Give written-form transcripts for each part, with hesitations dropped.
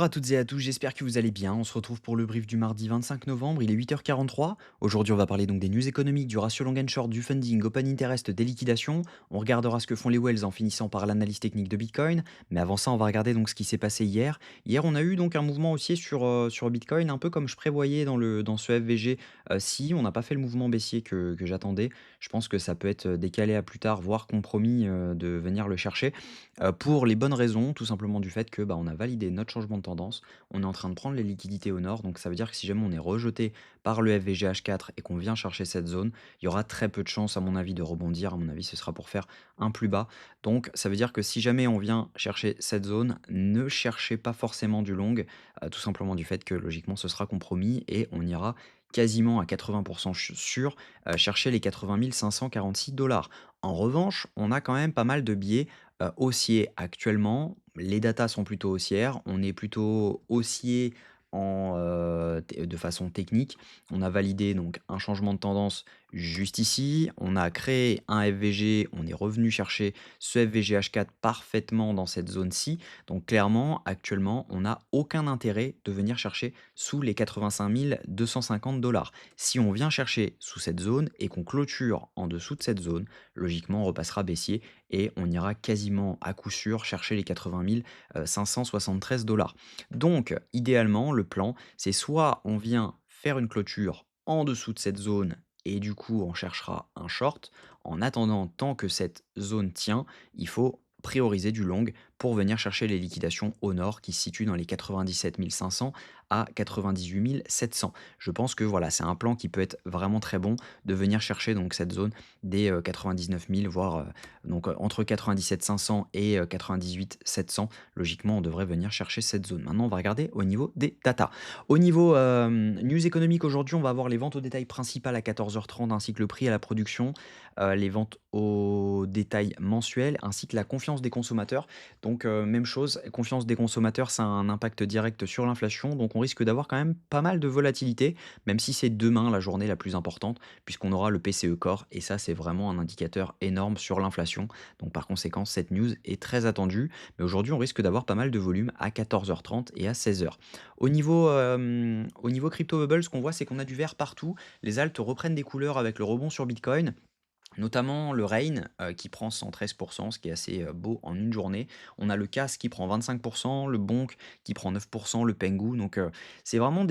Bonjour à toutes et à tous, j'espère que vous allez bien. On se retrouve pour le brief du mardi 25 novembre, il est 8h43. Aujourd'hui, on va parler donc des news économiques, du ratio long and short, du funding, open interest, des liquidations. On regardera ce que font les wells en finissant par l'analyse technique de Bitcoin. Mais avant ça, on va regarder donc ce qui s'est passé hier. Hier, on a eu donc un mouvement haussier sur Bitcoin, un peu comme je prévoyais dans ce FVG. Si on n'a pas fait le mouvement baissier que j'attendais, je pense que ça peut être décalé à plus tard, voire compromis de venir le chercher. Pour les bonnes raisons, tout simplement du fait que, on a validé notre changement de tendance. On est en train de prendre les liquidités au nord, donc ça veut dire que si jamais on est rejeté par le FVGH4 et qu'on vient chercher cette zone, il y aura très peu de chances, à mon avis, de rebondir. À mon avis, ce sera pour faire un plus bas. Donc ça veut dire que si jamais on vient chercher cette zone, ne cherchez pas forcément du long, tout simplement du fait que logiquement ce sera compromis et on ira quasiment à 80% sûr chercher les 80 546 dollars. En revanche, on a quand même pas mal de biais haussier actuellement. Les datas sont plutôt haussières. On est plutôt haussier de façon technique. On a validé donc un changement de tendance juste ici. On a créé un FVG. On est revenu chercher ce FVGH4 parfaitement dans cette zone-ci. Donc clairement, actuellement, on n'a aucun intérêt de venir chercher sous les 85 250 dollars. Si on vient chercher sous cette zone et qu'on clôture en dessous de cette zone, logiquement, on repassera baissier et on ira quasiment à coup sûr chercher les 80 573 dollars. Donc, idéalement, le plan, c'est soit on vient faire une clôture en dessous de cette zone et du coup, on cherchera un short. En attendant, tant que cette zone tient, il faut prioriser du long pour venir chercher les liquidations au nord qui se situent dans les 97 500 à 98 700. Je pense que voilà, c'est un plan qui peut être vraiment très bon de venir chercher donc cette zone des 99 000, voire entre 97 500 et 98 700. Logiquement, on devrait venir chercher cette zone. Maintenant, on va regarder au niveau des data. Au niveau news économique, aujourd'hui, on va avoir les ventes au détail principales à 14h30, ainsi que le prix à la production, les ventes au détail mensuel, ainsi que la confiance des consommateurs. Donc, même chose, confiance des consommateurs, ça a un impact direct sur l'inflation. Donc, on risque d'avoir quand même pas mal de volatilité, même si c'est demain la journée la plus importante, puisqu'on aura le PCE Core, et ça, c'est vraiment un indicateur énorme sur l'inflation. Donc, par conséquent, cette news est très attendue. Mais aujourd'hui, on risque d'avoir pas mal de volume à 14h30 et à 16h. Au niveau Crypto Bubble, ce qu'on voit, c'est qu'on a du vert partout. Les altes reprennent des couleurs avec le rebond sur Bitcoin. Notamment le Rain qui prend 113%, ce qui est assez beau en une journée. On a le CAS qui prend 25%, le Bonk qui prend 9%, le Pengu. Donc c'est vraiment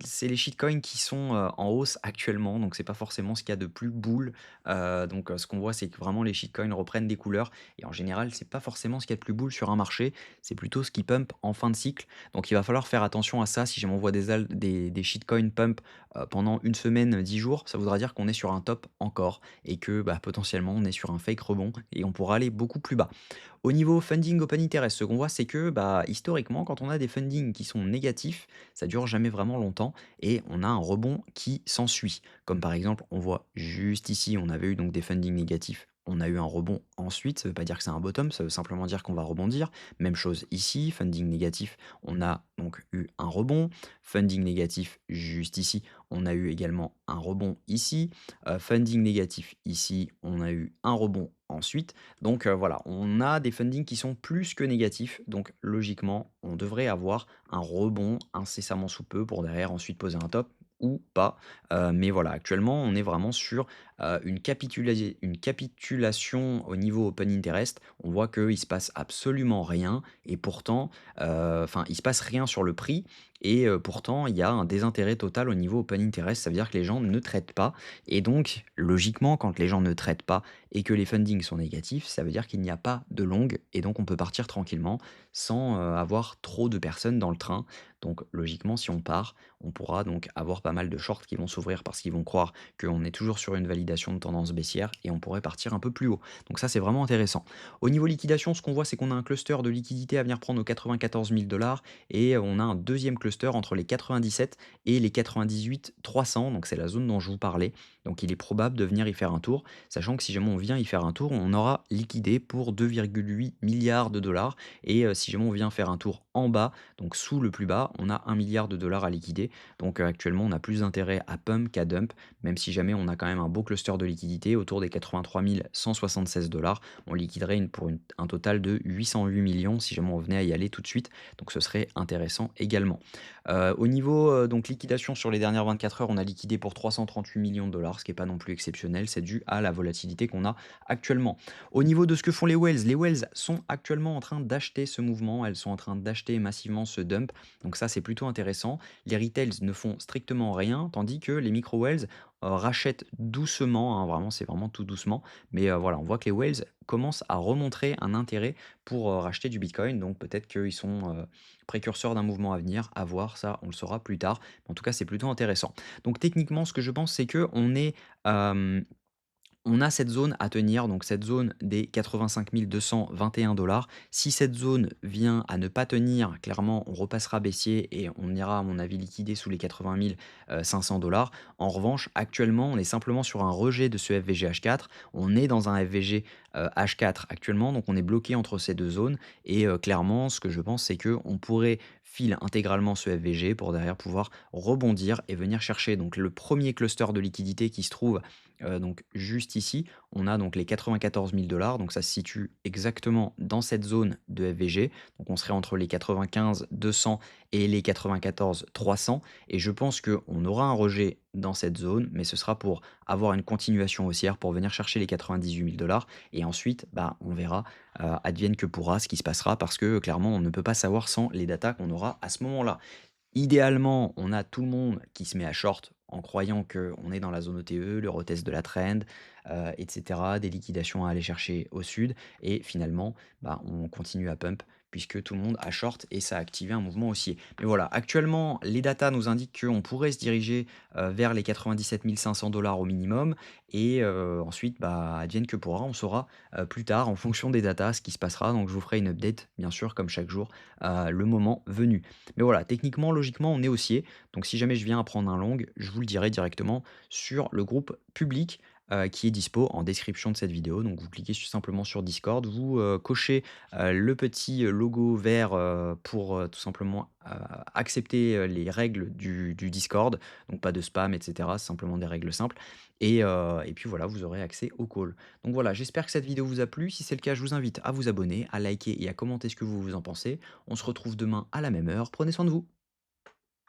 c'est les shitcoins qui sont en hausse actuellement. Donc c'est pas forcément ce qu'il y a de plus bull. Donc ce qu'on voit, c'est que vraiment les shitcoins reprennent des couleurs. Et en général, c'est pas forcément ce qu'il y a de plus bull sur un marché. C'est plutôt ce qui pump en fin de cycle. Donc il va falloir faire attention à ça. Si jamais on voit des shitcoins pump pendant une semaine, 10 jours, ça voudra dire qu'on est sur un top encore et que potentiellement on est sur un fake rebond et on pourra aller beaucoup plus bas. Au niveau funding open interest, ce qu'on voit, c'est que historiquement, quand on a des fundings qui sont négatifs, ça dure jamais vraiment longtemps et on a un rebond qui s'ensuit. Comme par exemple, on voit juste ici, on avait eu donc des fundings négatifs. On a eu un rebond ensuite, ça veut pas dire que c'est un bottom, ça veut simplement dire qu'on va rebondir. Même chose ici, funding négatif, on a donc eu un rebond. Funding négatif juste ici, on a eu également un rebond ici. Funding négatif ici, on a eu un rebond ensuite. Donc voilà, on a des fundings qui sont plus que négatifs. Donc logiquement, on devrait avoir un rebond incessamment sous peu pour derrière ensuite poser un top ou pas. Mais voilà, actuellement, on est vraiment sur une capitulation au niveau open interest. On voit qu'il se passe absolument rien et pourtant, enfin, il se passe rien sur le prix et pourtant, il y a un désintérêt total au niveau open interest. Ça veut dire que les gens ne traitent pas et donc, logiquement, quand les gens ne traitent pas et que les fundings sont négatifs, ça veut dire qu'il n'y a pas de long et donc on peut partir tranquillement sans avoir trop de personnes dans le train. Donc logiquement, si on part, on pourra donc avoir pas mal de shorts qui vont s'ouvrir parce qu'ils vont croire qu'on est toujours sur une validation de tendance baissière et on pourrait partir un peu plus haut. Donc ça, c'est vraiment intéressant. Au niveau liquidation, ce qu'on voit, c'est qu'on a un cluster de liquidité à venir prendre aux 94 000 dollars et on a un deuxième cluster entre les 97 et les 98 300. Donc c'est la zone dont je vous parlais. Donc il est probable de venir y faire un tour, sachant que si jamais on vient y faire un tour, on aura liquidé pour 2,8 milliards de dollars. Et si jamais on vient faire un tour en bas, donc sous le plus bas, on a 1 milliard de dollars à liquider. Donc actuellement, on a plus d'intérêt à pump qu'à dump, même si jamais on a quand même un beau cluster de liquidité autour des 83 176 dollars. On liquiderait un total de 808 millions si jamais on venait à y aller tout de suite. Donc ce serait intéressant également. Au niveau donc liquidation sur les dernières 24 heures, on a liquidé pour 338 millions de dollars, ce qui n'est pas non plus exceptionnel. C'est dû à la volatilité qu'on a actuellement. Au niveau de ce que font les whales sont actuellement en train d'acheter ce mouvement. Elles sont en train d'acheter massivement ce dump. Donc ça, c'est plutôt intéressant. Les retails ne font strictement rien, tandis que les micro whales rachètent doucement, hein, vraiment, c'est vraiment tout doucement. Mais voilà, on voit que les whales commencent à remontrer un intérêt pour racheter du Bitcoin. Donc peut-être qu'ils sont précurseurs d'un mouvement à venir. À voir, ça, on le saura plus tard. En tout cas, c'est plutôt intéressant. Donc techniquement, ce que je pense, c'est que euh, on a cette zone à tenir, donc cette zone des 85 221 dollars. Si cette zone vient à ne pas tenir, clairement, on repassera baissier et on ira, à mon avis, liquider sous les 80 500 dollars. En revanche, actuellement, on est simplement sur un rejet de ce FVG H4. On est dans un FVG H4 actuellement, donc on est bloqué entre ces deux zones. Et clairement, ce que je pense, c'est qu'on pourrait filer intégralement ce FVG pour derrière pouvoir rebondir et venir chercher donc le premier cluster de liquidité qui se trouve donc juste ici, on a donc les 94 000 dollars. Donc ça se situe exactement dans cette zone de FVG. Donc on serait entre les 95 200 et les 94 300. Et je pense qu'on aura un rejet dans cette zone, mais ce sera pour avoir une continuation haussière pour venir chercher les 98 000 dollars. Et ensuite, bah, on verra, advienne que pourra, ce qui se passera, parce que clairement, on ne peut pas savoir sans les datas qu'on aura à ce moment-là. Idéalement, on a tout le monde qui se met à short en croyant qu'on est dans la zone OTE, le retest de la trend, et cetera, des liquidations à aller chercher au sud et finalement, bah, on continue à pump puisque tout le monde a short et ça a activé un mouvement haussier. Mais voilà, actuellement, les datas nous indiquent qu'on pourrait se diriger, vers les 97 500 dollars au minimum et ensuite, bah, advienne que pourra. On saura, plus tard en fonction des datas ce qui se passera. Donc je vous ferai une update, bien sûr, comme chaque jour, le moment venu. Mais voilà, techniquement, logiquement, on est haussier. Donc si jamais je viens à prendre un long, je vous le dirai directement sur le groupe public qui est dispo en description de cette vidéo. Donc vous cliquez simplement sur Discord, vous cochez le petit logo vert pour tout simplement accepter les règles du Discord. Donc pas de spam, etc. C'est simplement des règles simples. Et puis voilà, vous aurez accès au call. Donc voilà, j'espère que cette vidéo vous a plu. Si c'est le cas, je vous invite à vous abonner, à liker et à commenter ce que vous en pensez. On se retrouve demain à la même heure. Prenez soin de vous.